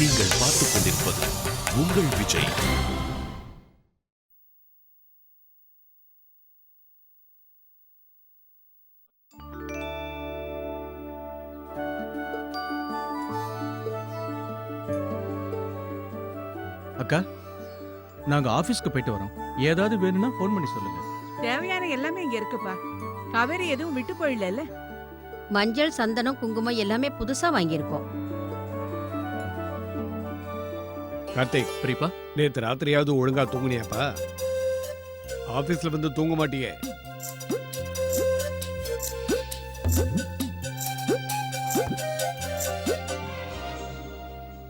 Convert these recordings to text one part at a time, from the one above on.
நீங்கள் பார்த்துக் கொண்டிருப்பது உங்கள் விஜய். அக்கா, நாங்க ஆபீஸ்க்கு போயிட்டு வரோம். ஏதாவது வேணும்னா ஃபோன் பண்ணி சொல்லுங்க. தேவையான எல்லாமே இங்க இருக்குப்பா. காவேரி எதுவும் விட்டு போயிடல. மஞ்சள், சந்தனம், குங்குமம் எல்லாமே புதுசா வாங்கியிருக்கோம். கார்த்திக், பிரிப்பா, நேத்து ராத்திரியாவது ஒழுங்கா தூங்குனியாப்பா? ஆபீஸ்ல வந்து தூங்க மாட்டியே?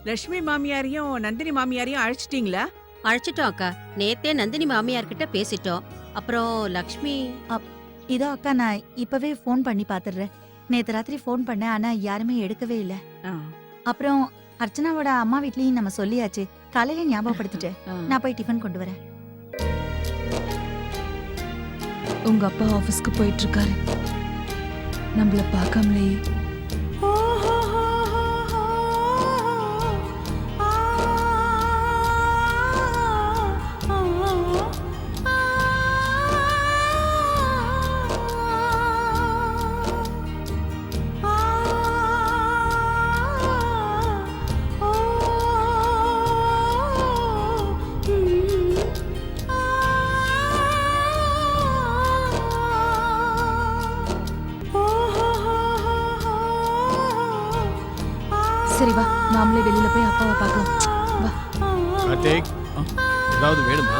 லட்சுமி மாமியாரையும் நந்தினி மாமியாரையும் அழைச்சிட்டீங்களா? அழைச்சிட்டோம் அக்கா. நேத்தே நந்தினி மாமியார் கிட்ட பேசிட்டோம். அப்புறம் லக்ஷ்மி இதோ அக்கா, நான் இப்பவே ஃபோன் பண்ணி பாத்துறேன். நேத்து ராத்திரி ஃபோன் பண்ணேன், ஆனா யாருமே எடுக்கவே இல்ல. அப்புறம் அர்ச்சனாவோட அம்மா வீட்லயும் நம்ம சொல்லியாச்சு. காலையில ஞாபகப்படுத்திட்டேன். நான் போய் டிஃபன் கொண்டு வரேன். உங்க அப்பா ஆபீஸ்க்கு போயிட்டு இருக்காரு. நம்மள பார்க்காமலேயே. சரி வா, நாமளே வெளியில போய் அப்பாவை பார்க்கலாம். வா. கார்த்திக், ஏதாவது வேணுமா?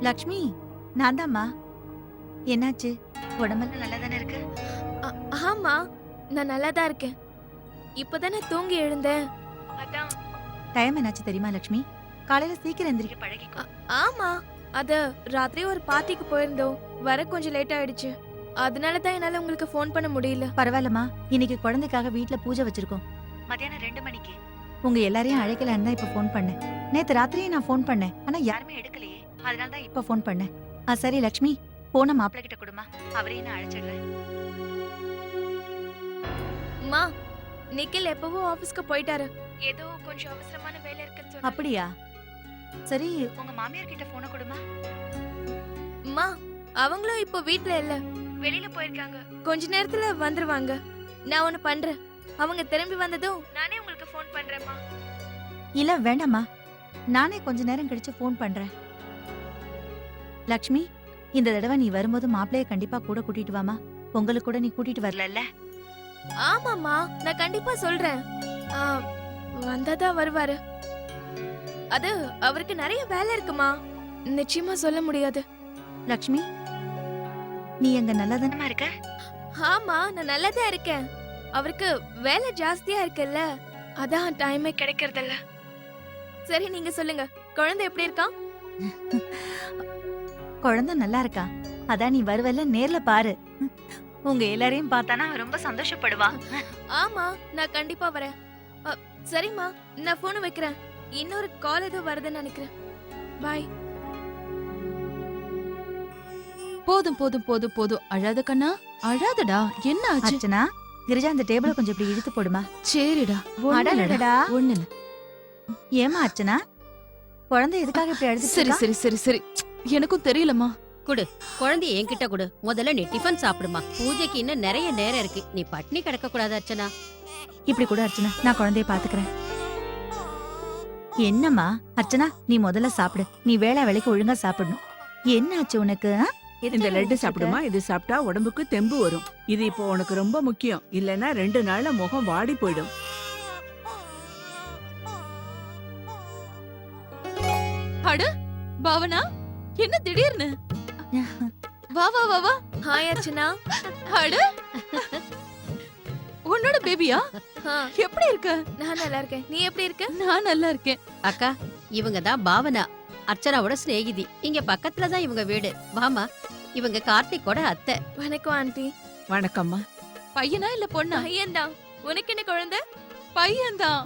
லக்ஷ்மி, நான் தான்மா. என்னாச்சு? உடம்பெல்லாம் நல்லா தானே இருக்கு? ஆமா, நான் நல்லா தான் இருக்கேன். இப்பதானே தூங்கி எழுந்தேன். அதான். டைம் என்னாச்சு தெரியுமா லக்ஷ்மி? காலையில சீக்கிரம் எந்திரிக்க பழகிக்கோ. ஆமா, அது ராத்திரி ஒரு பார்ட்டிக்கு போயிருந்தோம். வர கொஞ்சம் லேட் ஆயிடுச்சு. அதனால தான் என்னால உங்களுக்கு ஃபோன் பண்ண முடியல. பரவாயில்லம்மா, இன்னைக்கு குழந்தைக்காக வீட்ல பூஜை வச்சிருக்கோம். மத்தியானம் 2 மணிக்கு உங்க எல்லாரையும் அழைக்கலான்னு தான் இப்ப ஃபோன் பண்ணேன். நேத்து ராத்திரியே நான் ஃபோன் பண்ணேன், ஆனா யாருமே எடுக்கலையே. அதனால தான் இப்ப ஃபோன் பண்ணேன். சரி லக்ஷ்மி, போன மாப்பிள்ளை கிட்ட கொடுமா, அவரையும் நான் அழைச்சிடுறேன். அம்மா, நிக்கில் எப்பவோ ஆபீஸ்க்கு போயிட்டாரு. ஏதோ கொஞ்சம் அவசரமான வேலை இருக்குன்னு சொன்னாரு. அப்படியா? சரி, உங்க மாமியார் கிட்ட போன கொடுமா. அம்மா, அவங்களும் இப்போ வீட்ல இல்ல, வெளியில போயிருக்காங்க. கொஞ்ச நேரத்துல வந்துருவாங்க. நான் ஒன்னு பண்றேன். அவங்க திரும்பி வந்ததும் நானே உங்களுக்கு ஃபோன் பண்றேன்மா. இல்ல வேண்டாமா, நானே கொஞ்ச நேரம் கழிச்சு ஃபோன் பண்றேன். லக்ஷ்மி, இந்த தடவை நீ வரும்போது மாப்பிளைய கண்டிப்பா கூட கூட்டிட்டு வாமா. பொங்கலுக்கு கூட நீ கூட்டிட்டு வரல. ஆமாம்மா, நான் கண்டிப்பா சொல்றேன். வந்தாதான் வருவாரு. அது அவருக்கு நிறைய வேலை இருக்குமா, நிச்சயமா சொல்ல முடியாது. லக்ஷ்மி, நீ எங்க நல்லதானமா இருக்க? ஆமா, நான் நல்லதா இருக்கேன். அவருக்கு வேலை ஜாஸ்தியா இருக்குல்ல, அதான் டைமே கிடைக்கிறதில்ல. சரி, நீங்க சொல்லுங்க, குழந்தை எப்படி இருக்கான்? குழந்தை நல்லா இருக்கா. அதான் நீ வருவல்ல, நேர்ல பாரு. உங்க எல்லாரையும் பார்த்தானா ரொம்ப சந்தோஷப்படுவா. ஆமா, நான் கண்டிப்பா வரேன். சரிம்மா, நான் போன் வைக்கிறேன். இன்னொரு கால் ஏதோ வருதுன்னு நினைக்கிறேன். பாய். போதும் போதும் போதும் போதும், அழாத கண்ணா, அழாதடா. என்ன ஆச்சு? அர்ச்சனா, கிரிஜா அந்த டேபிள கொஞ்சம் இப்படி இழுத்து போடுமா. சரிடா. அடடடா. ஒண்ணு இல்ல. ஏமா அர்ச்சனா, குழந்தை எதுக்காக இப்படி அழுது? சரி சரி சரி சரி, எனக்கும் தெரியலம்மா. குடு, குழந்தைய என்கிட்ட குடு. முதல்ல நீ டிஃபன் சாப்பிடுமா. பூஜைக்கு இன்னும் நிறைய நேரம் இருக்கு. நீ பட்னி கிடக்க கூடாது அர்ச்சனா. இப்படி கூட அர்ச்சனா, நான் குழந்தைய பாத்துக்கிறேன். என்னம்மா அர்ச்சனா, நீ முதல்ல சாப்பிடு. நீ வேளைக்கு ஒழுங்கா சாப்பிடணும். என்ன ஆச்சு உனக்கு? இந்த லட்டு சாப்பிடுமா, இது சாப்பிட்டா உடம்புக்கு தெம்பு வரும். இது இப்போ உனக்கு ரொம்ப முக்கியம். இல்லனா 2 நாள்ல முகம் வாடி போயிடும். அட பாவனா, என்ன திடீர்னு? வா வா வா வா. ஹாய் அர்ச்சனா. அட பேபியா ஆ, எப்படி இருக்க? நான் நல்லா இருக்கேன். நீ எப்படி இருக்க? நான் நல்லா இருக்கேன். அக்கா இவங்க தான் பாவனா, அர்ச்சனாவோட சிநேகிதி. இங்க பக்கத்துல தான் இவங்க வீடு. வாமா, இவங்க கார்த்திக்கோட அத்தை. வணக்கம் ஆண்டி. வணக்கம்மா. பையனா இல்ல பொண்ணா? பையன்தான். உனக்கு என்ன குழந்தை? பையன்தான்.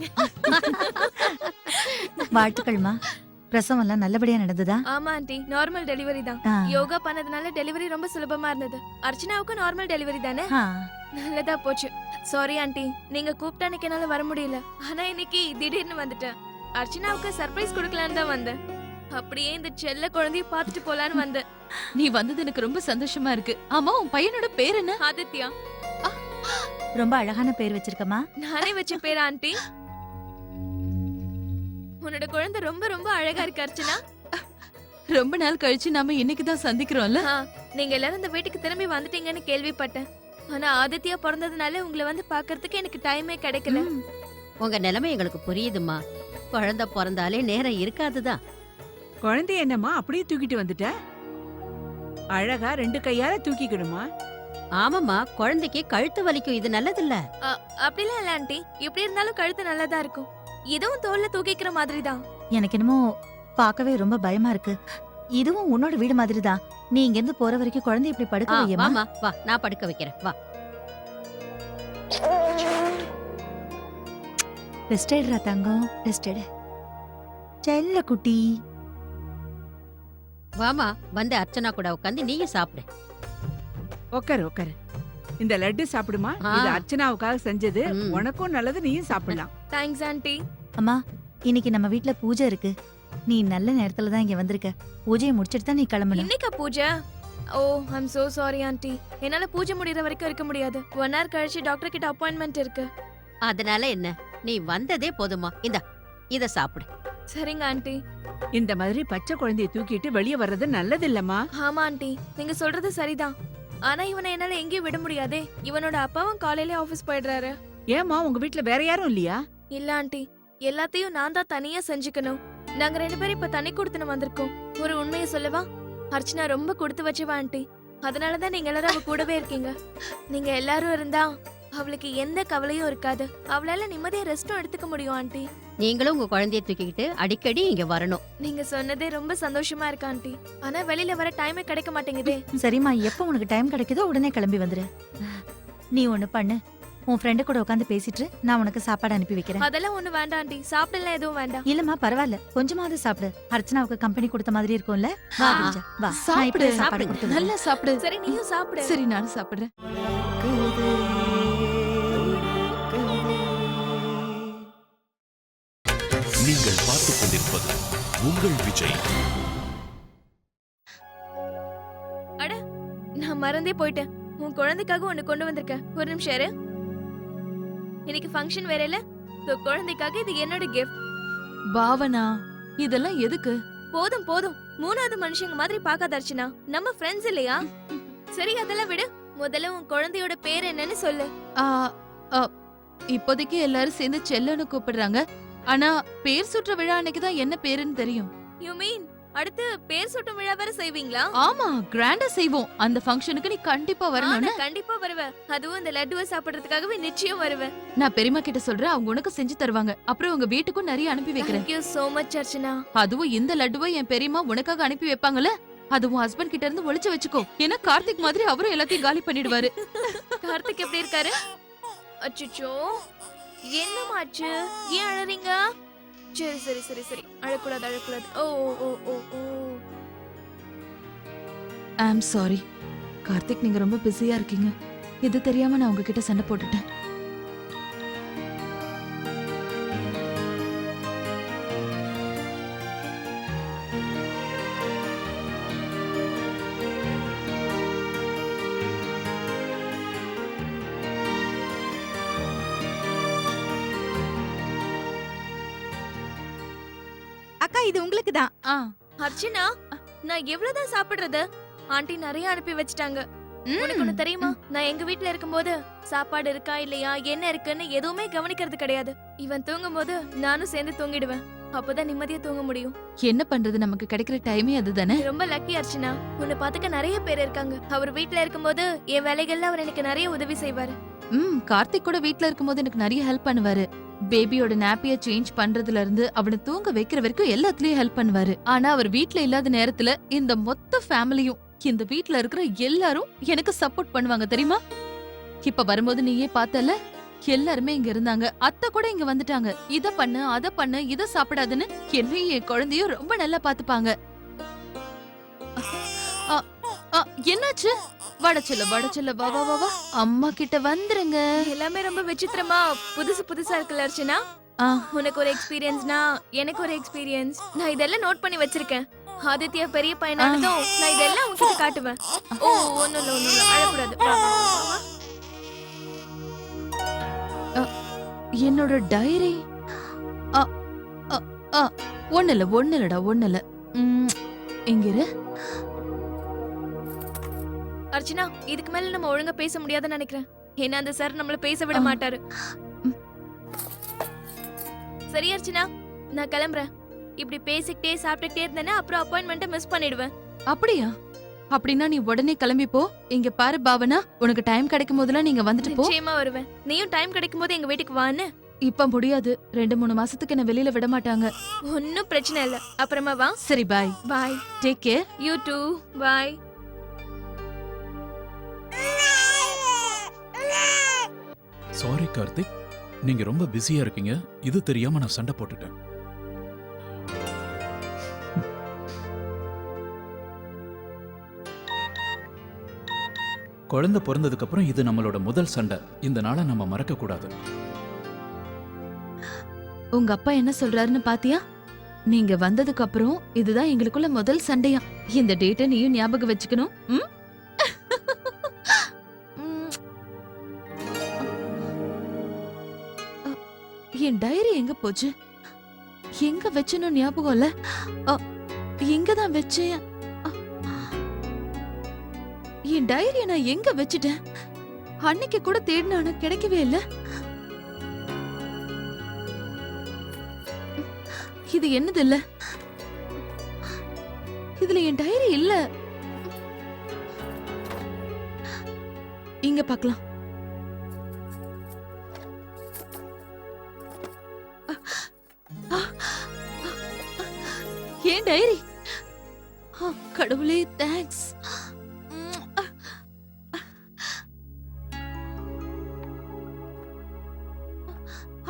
வாழ்த்துக்கள்மா. பிரசவம் எல்லாம் நல்லபடியா நடந்ததா? ஆமா ஆண்டி, நார்மல் டெலிவரி தான். ஆ. யோகா பண்ணதுனால டெலிவரி ரொம்ப சுலபமா இருந்தது. அர்ச்சனாவுக்கு நார்மல் டெலிவரி தானே? ஆ. நல்லதா போச்சு. சாரி ஆண்டி, நீங்க கூப்பிட்டா அன்னைக்கு என்னால வர முடியல. ஆனா இன்னைக்கு திடீர்னு வந்துட்டேன். அர்ச்சனாவுக்கு சர்ப்ரைஸ் கொடுக்கலான்னு தான் வந்தேன். அப்படியே இந்த செல்ல குழந்தைய பார்த்துட்டு போலான்னு வந்தேன். நீ வந்தது எனக்கு ரொம்ப சந்தோஷமா இருக்கு. ஆமா, உன் பையனோட பேர் என்ன? ஆதித்யா. ரொம்ப அழகான பேர் வச்சிருக்கமா. நானே வச்ச பேர் ஆண்டி. உன்னோட குழந்தை ரொம்ப ரொம்ப அழகா இருக்கு அர்ச்சனா. ரொம்ப நாள் கழிச்சு நாம இன்னைக்கு தான் சந்திக்கிறோம்ல. ஆ, நீங்க எல்லாரும் இந்த வீட்டுக்கு திரும்பி வந்துட்டீங்கன்னு கேள்விப்பட்டேன். ஆனா ஆதித்யா பிறந்ததுனால உங்களை வந்து பார்க்கிறதுக்கு எனக்கு டைமே கிடைக்கல. உங்க நிலைமை எங்களுக்கு புரியுதுமா. குழந்தை பிறந்தாலே நேரம் இருக்காதுதான். குழந்தைய என்னம்மா அப்படியே தூக்கிட்டு வந்துட்ட? அழகா 2 கையால தூக்கிக்கிடுமா. ஆமாம்மா, குழந்தைக்கு கழுத்து வலிக்கும். இது நல்லதில்ல. அப்படிலாம் இல்ல ஆண்டி, எப்படி இருந்தாலும் கழுத்து நல்லதா இருக்கும். இதுவும் தோல்ல தூக்கிக்கிற மாதிரி தான். எனக்கு என்னமோ பார்க்கவே ரொம்ப பயமா இருக்கு. இதுவும் உன்னோட வீடு மாதிரி தான். நீ இங்க இருந்து போற வரைக்கும் குழந்தை இப்படி படுக்க வையமா. வாமா, வா, நான் படுக்க வைக்கிறேன். வா. ரெஸ்ட் எடுறா தங்கம், ரெஸ்ட் எடு. செல்ல குட்டி. வாமா, வந்து அர்ச்சனா கூட உட்காந்து நீயும் சாப்பிடு. உக்காரு உக்காரு. இந்த லட்டு சாப்பிடுமா. ஆ. இது அர்ச்சனாவுக்காக செஞ்சது. ம். உனக்கும் நல்லது, நீயும் சாப்பிடலாம். Thanks aunty. அம்மா, இன்னைக்கு நம்ம வீட்ல பூஜை இருக்கு. நீ நல்ல நேரத்துல தான் இங்க வந்திருக்க. பூஜையை முடிச்சிட்டு தான் நீ கிளம்பணும். இன்னைக்கா பூஜை? ஓ, ஐம் சோ சாரி ஆண்டி. என்னால பூஜை முடியற வரைக்கும் இருக்க முடியாது. 1 hour கழிச்சு டாக்டர் கிட்ட அப்பாயின்மெண்ட் இருக்கு. அதனால என்ன, நீ வந்ததே போதுமா. இத சாப்பிடு. சரிங்க ஆண்டி. இந்த மாதிரி பச்சை குழந்தைய தூக்கிட்டு வெளியே வர்றது நல்லது இல்லம்மா. ஆமா ஆண்டி, நீங்க சொல்றது சரிதான். ஆனா இவனை என்னால எங்கேயும் விட முடியாதே. இவனோட அப்பாவும் காலையில ஆபீஸ் போயிடுறாரு. ஏமா உங்க வீட்ல வேற யாரும் இல்லையா? இல்ல ஆண்டி, எல்லாத்தையும் நான் தான் தனியா செஞ்சுக்கணும். நாங்க 2 பேரும் இப்ப தனி கொடுத்துன்னு வந்திருக்கோம். ஒரு உண்மையை சொல்லவா? அர்ச்சனா ரொம்ப கொடுத்து வச்சவா ஆண்டி. அதனாலதான் நீங்க எல்லாரும் அவ கூடவே இருக்கீங்க. நீங்க எல்லாரும் இருந்தா அவளுக்கு எந்த கவலையும் இருக்காது. அவளால நிம்மதியா ரெஸ்டும் எடுத்துக்க முடியும் ஆண்டி. நீங்களும் உங்க குழந்தைய தூக்கிக்கிட்டு அடிக்கடி இங்க வரணும். நீங்க சொன்னதே ரொம்ப சந்தோஷமா இருக்கு ஆண்டி. ஆனா வெளியில வர டைமே கிடைக்க மாட்டேங்குதே. சரிம்மா, எப்ப உனக்கு டைம் கிடைக்குதோ உடனே கிளம்பி வந்துரு. நீ ஒண்ணு பண்ணு, உன் ஃப்ரெண்டு கூட உட்காந்து பேசிட்டு நான் உனக்கு சாப்பாடு அனுப்பி வைக்கிறேன். அதெல்லாம் ஒண்ணு வேண்டாம் ஆண்டி. சாப்பிடலாம் எதுவும் வேண்டாம். இல்லம்மா பரவாயில்ல, கொஞ்சமாவது சாப்பிடு. அர்ச்சனாவுக்கு கம்பெனி கொடுத்த மாதிரி இருக்கும்ல. வா ஆ. கிரிஜா, வா. நான் சாப்பிடு, இப்பவே சாப்பாடு சாப்பிடுங்க. கொடுத்து நல்லா சாப்பிடு. சரி, நீயும் சாப்பிடு. சரி, நானும் சாப்பிடுறேன். நீங்கள் பார்த்துக் கொண்டிருப்பது உங்கள் விஜய். நான் மறந்தே போயிட்டேன். உன் குழந்தைக்காக ஒண்ணு கொண்டு வந்திருக்கேன். ஒரு நிமிஷம் இரு. இன்னைக்கு ஃபங்க்ஷன் வேற இல்ல. குழந்தைக்காக இது என்னோட கிஃப்ட். பாவனா, இதெல்லாம் எதுக்கு? போதும் போதும், 3வது மனுஷங்க மாதிரி பார்க்காத அர்ச்சனா. நம்ம ஃப்ரெண்ட்ஸ் இல்லையா? சரி, அதெல்லாம் விடு. முதல்ல உன் குழந்தையோட பேர் என்னன்னு சொல்லு. ஆ, ஆ, இப்போதைக்கு எல்லாரும் சேர்ந்து செல்லன்னு கூப்பிடுறாங்க. ஆனா பேர் சுற்ற விழா அன்னைக்கு தான் என்ன பேருன்னு தெரியும். யூ மீன் அடுத்து பேர் சூட்டும் விழா வேற செய்வீங்களா? ஆமா, கிராண்டா செய்வோம். அந்த ஃபங்க்ஷனுக்கு நீ கண்டிப்பா வரணும். நான் கண்டிப்பா வருவேன். அதுவும் இந்த லட்டுவை சாப்பிடுறதுக்காகவே நிச்சயம் வருவேன். நான் பெரியம்மா கிட்ட சொல்றேன், அவங்க உனக்கு செஞ்சு தருவாங்க. அப்புறம் உங்க வீட்டுக்கும் நிறைய அனுப்பி வைக்கிறேன். Thank you so much Archana. அதுவும் இந்த லட்டுவை என் பெரியம்மா உனக்காக அனுப்பி வைப்பாங்கல்ல, அதுவும் ஹஸ்பண்ட் கிட்ட இருந்து ஒளிச்சு வச்சுக்கோ. ஏன்னா கார்த்திக் மாதிரி அவரும் எல்லாத்தையும் காலி பண்ணிடுவாரு. கார்த்திக் எப்படி இருக்காரு? அச்சச்சோ, என்னமாச்சு? ஏன் அழறீங்க? சரி சரி சரி சரி, அழக்கூடாது அழக்கூடாது. ஓ ஓ ஓ ஓ. ஐ அம் சாரி கார்த்திக், நீங்க ரொம்ப பிஸியா இருக்கீங்க. இது தெரியாம நான் உங்ககிட்ட சண்டை போட்டுட்டேன். அக்கா, இது உங்களுக்கு தான். ஆ, அர்ச்சனா, நான் எவ்வளவுதான் சாப்பிடுறது? ஆண்டி நிறைய அனுப்பி வச்சிட்டாங்க. உனக்கு ஒண்ணு தெரியுமா? நான் எங்க வீட்ல இருக்கும்போது சாப்பாடு இருக்கா இல்லையா, என்ன இருக்குன்னு எதுவுமே கவனிக்கிறது கிடையாது. இவன் தூங்கும் போது நானும் சேர்ந்து தூங்கிடுவேன். அப்பதான் நிம்மதியா தூங்க முடியும். என்ன பண்றது, நமக்கு கிடைக்கிற டைமே அதுதானே. நீ ரொம்ப லக்கி அர்ச்சனா. உன்னை பாத்துக்க நிறைய பேர் இருக்காங்க. அவர் வீட்ல இருக்கும்போது என் வேலைகள்ல அவர் எனக்கு நிறைய உதவி செய்வாரு. கார்த்திக் கூட வீட்ல இருக்கும்போது எனக்கு நிறைய ஹெல்ப் பண்ணுவாரு. பேபியோட நாப்பிய சேஞ்ச் பண்றதுல இருந்து அவனை தூங்க வைக்கிற வரைக்கும் எல்லாத்துலயும் ஹெல்ப் பண்ணுவாரு. ஆனா அவர் வீட்ல இல்லாத நேரத்துல இந்த மொத்த ஃபேமிலியும், இந்த வீட்ல இருக்கிற எல்லாரும் எனக்கு சப்போர்ட் பண்ணுவாங்க தெரியுமா? இப்ப வரும்போது நீயே பார்த்தல, எல்லாருமே இங்க இருந்தாங்க. அத்தை கூட இங்க வந்துட்டாங்க. இத பண்ணு, அத பண்ணு, இத சாப்பிடாதுன்னு என்னையும் என் குழந்தையும் ரொம்ப நல்லா பாத்துப்பாங்க. என்னாச்சு? வடச்சல வா வா வா வா, அம்மா கிட்ட வந்துருங்க. எல்லாமே ரொம்ப விசித்திரமா புதுசா இருக்குல்ல அர்ச்சனா? உனக்கு ஒரு எக்ஸ்பீரியன்ஸ்னா எனக்கு ஒரு எக்ஸ்பீரியன்ஸ். நான் இதெல்லாம் நோட் பண்ணி வச்சிருக்கேன். ஆதித்யா பெரிய பையனானதும் நான் இதெல்லாம் உன்கிட்ட காட்டுவேன். ஓ ஒண்ணும் இல்ல அழக்கூடாது. வா, வா, வா, வா. என்னோட டைரி ஒண்ணு இல்லடா. எங்க இரு. அர்ச்சனா, இதுக்கு மேல நம்ம ஒழுங்கா பேச முடியாதுன்னு நினைக்கிறேன். ஏன்னா அந்த சார் நம்மள பேச விட மாட்டாரு. சரி அர்ச்சனா, நான் கிளம்புறேன். இப்படி பேசிக்கிட்டே சாப்பிட்டுக்கிட்டே இருந்தேன்னா அப்புறம் அப்பாயின்மெண்ட்டை மிஸ் பண்ணிடுவேன். அப்படியா? அப்படின்னா நீ உடனே கிளம்பி போ. இங்க பாரு பாவனா, உனக்கு டைம் கிடைக்கும் போதெல்லாம் நீங்க வந்துட்டு போ. நிச்சயமா வருவேன். நீயும் டைம் கிடைக்கும் போது எங்க வீட்டுக்கு வான்னு. இப்ப முடியாது. 2-3 மாசத்துக்கு என்ன வெளியில விட மாட்டாங்க. ஒன்னும் பிரச்சனை இல்ல. அப்புறமா வா. சரி bye. Bye. Take care. You too. Bye. Sorry Karthik, நீங்க ரொம்ப பிஸியா இருக்கீங்க. இது தெரியாம நான் சண்டை போட்டுட்டேன். குழந்தை பிறந்ததுக்கு அப்புறம் இது நம்மளோட முதல் சண்டை. இந்த நாளை நம்ம மறக்க கூடாது. உங்க அப்பா என்ன சொல்றாருன்னு பாத்தியா? நீங்க வந்ததுக்கு அப்புறம் இதுதான் எங்களுக்குள்ள முதல் சண்டையா. இந்த டேட்டை நீயும் ஞாபகம் வச்சுக்கணும். என் டைரி எங்க போச்சு? எங்க வச்சனோ ஞாபகம் இல்ல. எங்கதான் வச்சேன்? என் டைரிய நான் எங்க வச்சுட்டேன்? அன்னைக்கு கூட தேடினானு கிடைக்கவே இல்ல. இது என்னது இல்ல? இதுல என் டைரி இல்ல. இங்க பார்க்கலாம். ஏன் டைரி? கடவுளே தேங்க்ஸ்.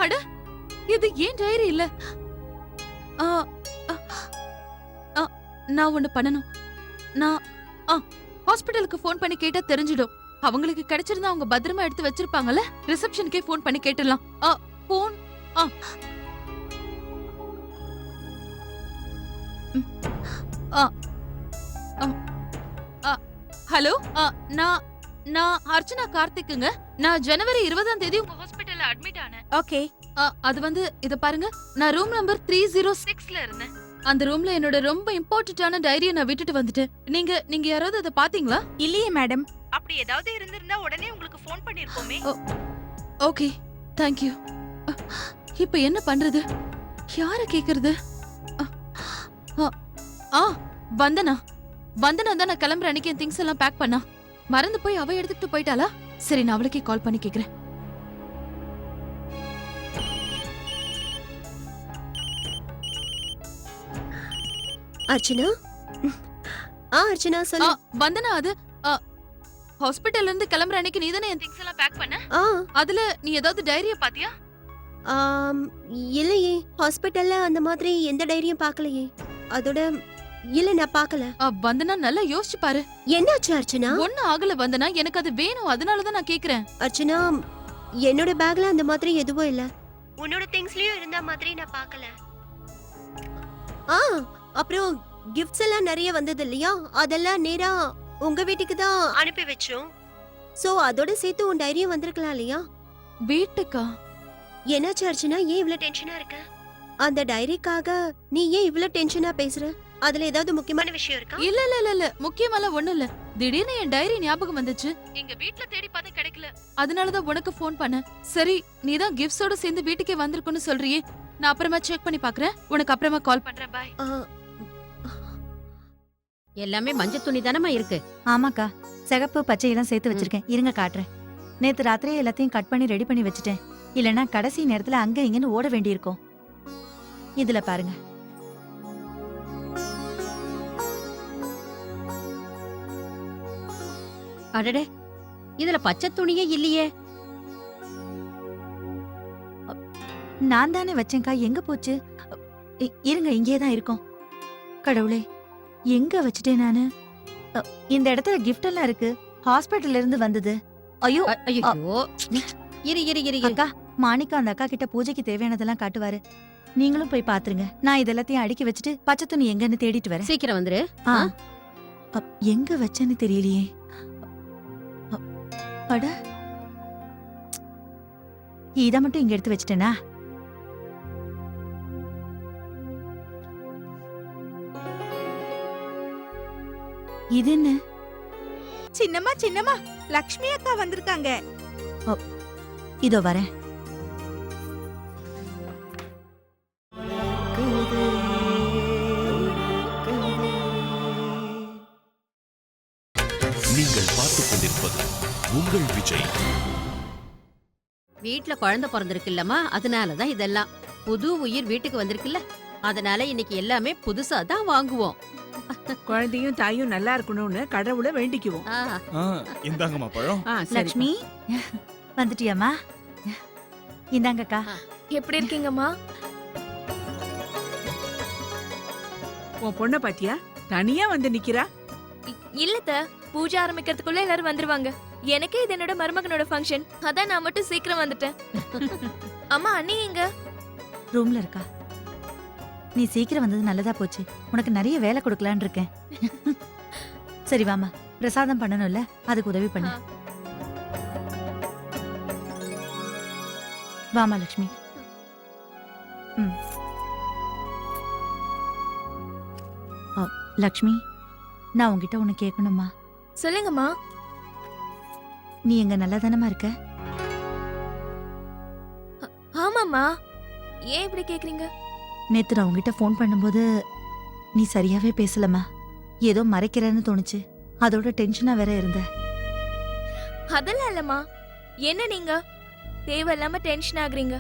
அட, இது ஏன் டைரி இல்ல? நான் ஒண்ணு பண்ணணும். நான் ஹாஸ்பிடலுக்கு ஃபோன் பண்ணி கேட்டா தெரிஞ்சிடும். அவங்களுக்கு கிடைச்சிருந்தா அவங்க பத்திரமா எடுத்து வச்சிருப்பாங்கல்ல. ரிசப்ஷனுக்கே ஃபோன் பண்ணி கேட்டலாம். ஃபோன். ஹலோ, நான் அர்ச்சனா கார்த்திக்குங்க. நான் ஜனவரி 20ஆம் தேதி உங்க ஹாஸ்பிடல்ல அட்மிட் ஆனேன். ஓகே. அது வந்து இத பாருங்க, நான் ரூம் நம்பர் 306ல இருந்தேன். அந்த ரூம்ல என்னோட ரொம்ப இம்பார்ட்டன்ட்டான டைரியை நான் விட்டுட்டு வந்துட்டேன். நீங்க யாராவது அத பாத்தீங்களா? இல்லையே மேடம். அப்படி ஏதாவது இருந்திருந்தா உடனே உங்களுக்கு ஃபோன் பண்ணிருப்போமே. Okay, thank you. இப்போ என்ன பண்றது? யார கேக்குறது? வந்தனா தான் நான் கிளம்புற அன்னைக்கு என் திங்ஸ் எல்லாம் பேக் பண்ணா. மறந்து போய் அவ எடுத்துட்டு போயிட்டாளா? சரி, நான் அவளுக்கே கால் பண்ணி கேக்குறேன். அர்ச்சனா? அர்ச்சனா சொல்லு. வந்தனா, அது ஹாஸ்பிடல்ல இருந்து கிளம்புற அன்னைக்கு நீதானே என் திங்ஸ் எல்லாம் பேக் பண்ண? அதுல நீ ஏதாவது டைரியை பாத்தியா? இல்லையே, ஹாஸ்பிடல்ல அந்த மாதிரி எந்த டைரியும் பார்க்கலையே. அதோட இல்ல, நான் பார்க்கல. வந்தனா, நல்லா யோசிச்சு பாரு. என்னாச்சு அர்ச்சனா? ஒண்ணு ஆகல வந்தனா, எனக்கு அது வேணும், அதனாலதான் நான் கேக்குறேன். அர்ச்சனா, என்னோட பேக்ல அந்த மாதிரி எதுவும் இல்ல. உன்னோட திங்ஸ்லயும் இருந்த மாதிரி நான் பார்க்கல. அப்புறம் கிஃப்ட்ஸ் எல்லாம் நிறைய வந்தது இல்லையா? அதெல்லாம் நேரா உங்க வீட்டுக்கு தான் அனுப்பி வச்சோம். சோ அதோட சேர்த்து உன் டைரியும் வந்திருக்கலாம் இல்லையா? வீட்டுக்கா? என்னாச்சு அர்ச்சனா, ஏன் இவ்ளோ டென்ஷனா இருக்க? அந்த டைரிக்காக நீ ஏன் இவ்ளோ டென்ஷனா பேசுற? அதுல ஏதாவது முக்கியமான விஷயம் இருக்கா? இல்ல, முக்கியமாலாம் ஒண்ணும் இல்ல. திடீர்னு என் டைரி ஞாபகம் வந்துச்சு. எங்க வீட்ல தேடி பார்த்து கிடைக்கல. அதனாலதான் உனக்கு ஃபோன் பண்ணேன். சரி, நீ தான் கிஃப்ட்ஸோட சேர்ந்து வீட்டுக்கே வந்திருக்குன்னு சொல்றியே. நான் அப்புறமா செக் பண்ணி பாக்குறேன். உனக்கு அப்புறமா கால் பண்றேன். பாய். எல்லாமே மஞ்சள் துணி தானமா இருக்கு. ஆமாக்கா, சிகப்பு பச்சையெல்லாம் சேர்த்து வச்சிருக்கேன். இருங்க காட்டுறேன். நேத்து ராத்திரியே எல்லாத்தையும் கட் பண்ணி ரெடி பண்ணி வச்சுட்டேன். இல்லனா கடைசி நேரத்துல அங்க இங்கன்னு ஓட வேண்டியிருக்கும். இதுல பாருங்க. அடடே, இதுல பச்சை துணியே இல்லையே. நான் தானே வச்சேன்க்கா, எங்க போச்சு? இருங்க, இங்கே தான் இருக்கும். கடவுளே, எங்க வச்சுட்டேன் நானு? இந்த இடத்துல கிஃப்ட் எல்லாம் இருக்கு. ஹாஸ்பிடல்ல இருந்து வந்தது. ஐயோ ஐயோ, இரு இரு இரு இரு. அக்கா, மாணிக்கம் அந்த அக்கா கிட்ட பூஜைக்கு தேவையானதெல்லாம் காட்டுவாரு. நீங்களும் போய் பாத்துருங்க. நான் இதெல்லாத்தையும் அடுக்கி வச்சுட்டு பச்சை துணி எங்கன்னு தேடிட்டு வரேன். சீக்கிரம் வந்துரு. ஆ. எங்க வச்சேன்னு தெரியலையே. அட, இத மட்டும் இங்க எடுத்து வச்சிட்டேனா? இது என்ன? சின்னம்மா லக்ஷ்மி அக்கா வந்திருக்காங்க. இதோ வரேன். நீங்கள் பார்த்துக் கொண்டிருப்பது உங்கள் விஜய். வீட்ல குழந்தை பிறந்திருக்குல்லம்மா, அதனாலதான் இதெல்லாம். புது உயிர் வீட்டுக்கு வந்திருக்குல்ல, அதனால இன்னைக்கு எல்லாமே புதுசா தான் வாங்குவோம். குழந்தையும் தாயும் நல்லா இருக்கணும்னு கடவுளை வேண்டிக்குவோம். இந்தாங்கம்மா பழம். சரிப்பா. லக்ஷ்மி, வந்துட்டியாமா? இந்தாங்கக்கா. எப்படி இருக்கீங்கம்மா? உன் பொண்ண பாத்தியா, தனியா வந்து நிக்கிறா. இல்லத்த, பூஜை ஆரம்பிக்கிறதுக்குள்ள எல்லாரும் வந்துருவாங்க. எனக்கே இது என்னோட மருமகனோட ஃபங்க்ஷன், அதான் நான் மட்டும் சீக்கிரம் வந்துட்டேன். அம்மா, அண்ணி எங்க? ரூம்ல இருக்கா. நீ சீக்கிரம் வந்தது நல்லதா போச்சு. உனக்கு நிறைய வேலை கொடுக்கலான்னு இருக்கேன். சரி வாமா, பிரசாதம் பண்ணணும்ல, அதுக்கு உதவி பண்ணு. வாமா லக்ஷ்மி. லக்ஷ்மி, நான் உன்கிட்ட உன்னை கேட்கணுமா? சொல்லுங்கம்மா. நீ எங்க நல்லா தானமா இருக்க? ஆமாம்மா. ஏன் இப்படி கேக்குறீங்க? நேத்து நான் உன்கிட்ட ஃபோன் பண்ணும்போது நீ சரியாவே பேசலமா. ஏதோ மறைக்கிறேன்னு தோணுச்சு. அதோட டென்ஷனா வேற இருந்த. அதெல்லாம் இல்லம்மா. என்ன நீங்க தேவையில்லாம டென்ஷன் ஆகுறீங்க.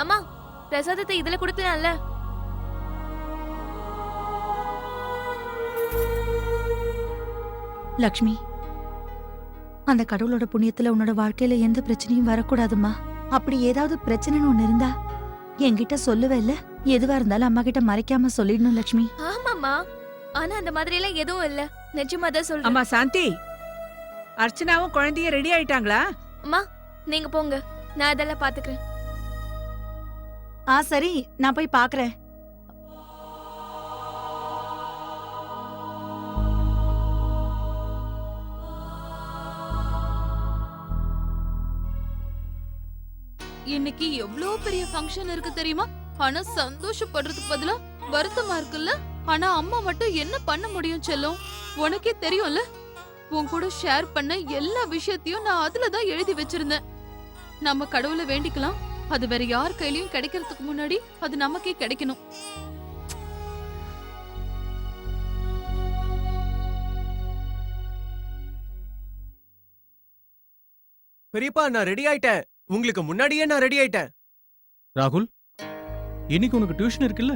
அம்மா, பிரசாதத்தை இதுல கொடுக்கலாம்ல? லக்ஷ்மி, அந்த கடவுளோட புண்ணியத்துல உன்னோட வாழ்க்கையில எந்த பிரச்சனையும் வரக்கூடாதுமா. அப்படி ஏதாவது பிரச்சனைன்னு ஒண்ணு இருந்தா என்கிட்ட சொல்லுவே இல்ல. எதுவா இருந்தாலும் அம்மா கிட்ட மறைக்காம சொல்லிடணும் லக்ஷ்மி. ஆமாம்மா, ஆனா அந்த மாதிரி எல்லாம் எதுவும் இல்ல. நிஜமா தான் சொல்றேன். அம்மா சாந்தி, அர்ச்சனாவும் குழந்தைய ரெடி ஆயிட்டாங்களா? அம்மா, நீங்க போங்க, நான் இதெல்லாம் பாத்துக்கிறேன். சரி, நான் போய் பாக்குறேன். இன்னைக்கு எவ்வளவு பெரிய ஃபங்க்ஷன் இருக்கு தெரியுமா? ஆனா சந்தோஷப்படுறதுக்கு பதிலா வருத்தமா இருக்குல்ல? ஆனா அம்மா மட்டும் என்ன பண்ண முடியும் செல்லம்? உனக்கே தெரியும்ல, உன் கூட ஷேர் பண்ண எல்லா விஷயத்தையும் நான் அதுலதான் எழுதி வச்சிருந்தேன். நம்ம கடவுளை வேண்டிக்கலாம், அது வேற யார் கையிலயும் கிடைக்கிறதுக்கு முன்னாடி அது நமக்கே கிடைக்கணும். பெரியப்பா, நான் ரெடி ஆயிட்டேன். உங்களுக்கு முன்னாடியே நான் ரெடி ஆயிட்டேன். ராகுல், இன்னைக்கு உனக்கு டியூஷன் இருக்குல்ல?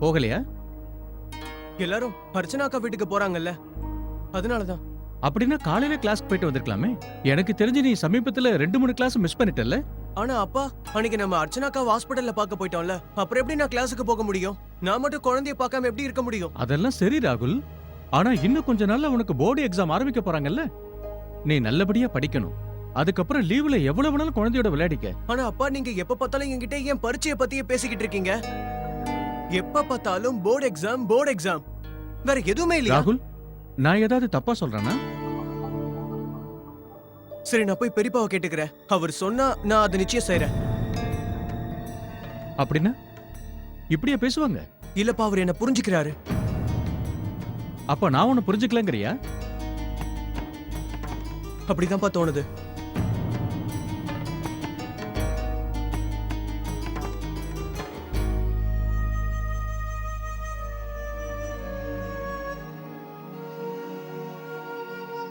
போகலையா? எல்லாரும் அர்ச்சனாக்கா வீட்டுக்கு போறாங்கல்ல, அதனாலதான். அப்படின்னா காலையில கிளாஸ்க்கு போயிட்டு வந்திருக்கலாமே. எனக்கு தெரிஞ்சு நீ சமீபத்துல 2-3 கிளாஸ் மிஸ் பண்ணிட்டல்ல? ஆனா அப்பா, அன்னைக்கு நம்ம அர்ச்சனாக்கா ஹாஸ்பிடல்ல பார்க்க போயிட்டோம்ல, அப்புறம் எப்படி நான் கிளாஸுக்கு போக முடியும்? நான் மட்டும் குழந்தைய பார்க்காம எப்படி இருக்க முடியும்? அதெல்லாம் சரி ராகுல், ஆனா இன்னும் கொஞ்ச நாள்ல உனக்கு போர்டு எக்ஸாம் ஆரம்பிக்க போறாங்கல்ல? நீ நல்லபடியா படிக்கணும். அதுக்கப்புறம் லீவுல எவ்வளவு வேணாலும் குழந்தையோட விளையாடிக்க. ஆனா அப்பா, நீங்க எப்ப பார்த்தாலும் என்கிட்ட ஏன் பரீட்சையை பத்தியே பேசிக்கிட்டு இருக்கீங்க? எப்ப பார்த்தாலும் போர்டு எக்ஸாம், வேற எதுவுமே இல்லையா? ராகுல், நான் ஏதாவது தப்பா சொல்றேனா? சரி, நான் போய் பெரியப்பாவை கேட்டுக்கிறேன். அவர் சொன்னா நான் அதை நிச்சயம் செய்யறேன். அப்படின்னா இப்படியே பேசுவாங்க? இல்லப்பா, அவர் என்ன புரிஞ்சுக்கிறாரு. அப்ப நான் உன்னை புரிஞ்சுக்கலங்கறியா? அப்படிதான்ப்பா தோணுது.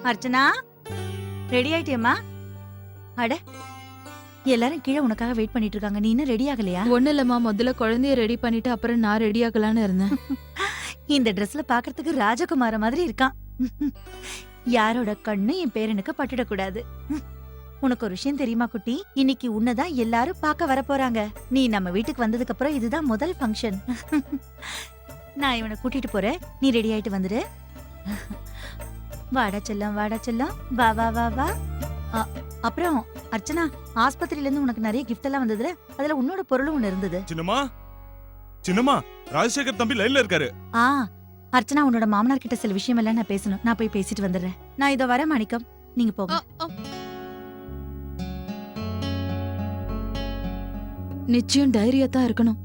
அர்ச்சனா ரெடி ஆயிட்டியம்மா? அட எல்லாரும் கீழே உனக்காக வெயிட் பண்ணிட்டு இருக்காங்க. நீ இன்னும் ரெடி ஆகலையா? ஒண்ணு இல்லம்மா, முதல்ல குழந்தைய ரெடி பண்ணிட்டு அப்புறம் நான் ரெடி ஆகலான்னு இருந்தேன். இந்த ட்ரெஸ்ல பாக்குறதுக்கு ராஜகுமார மாதிரி இருக்கான். யாரோட கண்ணு என் பேரனுக்கு பட்டுடக்கூடாது. உனக்கு ஒரு விஷயம் தெரியுமா குட்டி? இன்னைக்கு உன்னதான் எல்லாரும் பார்க்க வர போறாங்க. நீ நம்ம வீட்டுக்கு வந்ததுக்கு அப்புறம் இதுதான் முதல் ஃபங்க்ஷன். நான் இவனை கூட்டிட்டு போறேன், நீ ரெடி ஆயிட்டு வந்துரு. வாடா செல்லம், வாடா செல்லம், வா வா வா வா. அப்புறம் அர்ச்சனா, ஆஸ்பத்திரியில இருந்து உனக்கு நிறைய கிஃப்ட் எல்லாம் வந்ததுல, அதுல உன்னோட பொருளும் ஒண்ணு இருந்தது. சின்னம்மா சின்னம்மா, ராஜசேகர் தம்பி லைன்ல இருக்காரு. அர்ச்சனா, உன்னோட மாமனார் கிட்ட சில விஷயம் எல்லாம் நான் பேசணும். நான் போய் பேசிட்டு வந்துடுறேன். நான் இதோ வரேன் மாணிக்கம், நீங்க போங்க. நிச்சயம் டைரியா தான் இருக்கணும்.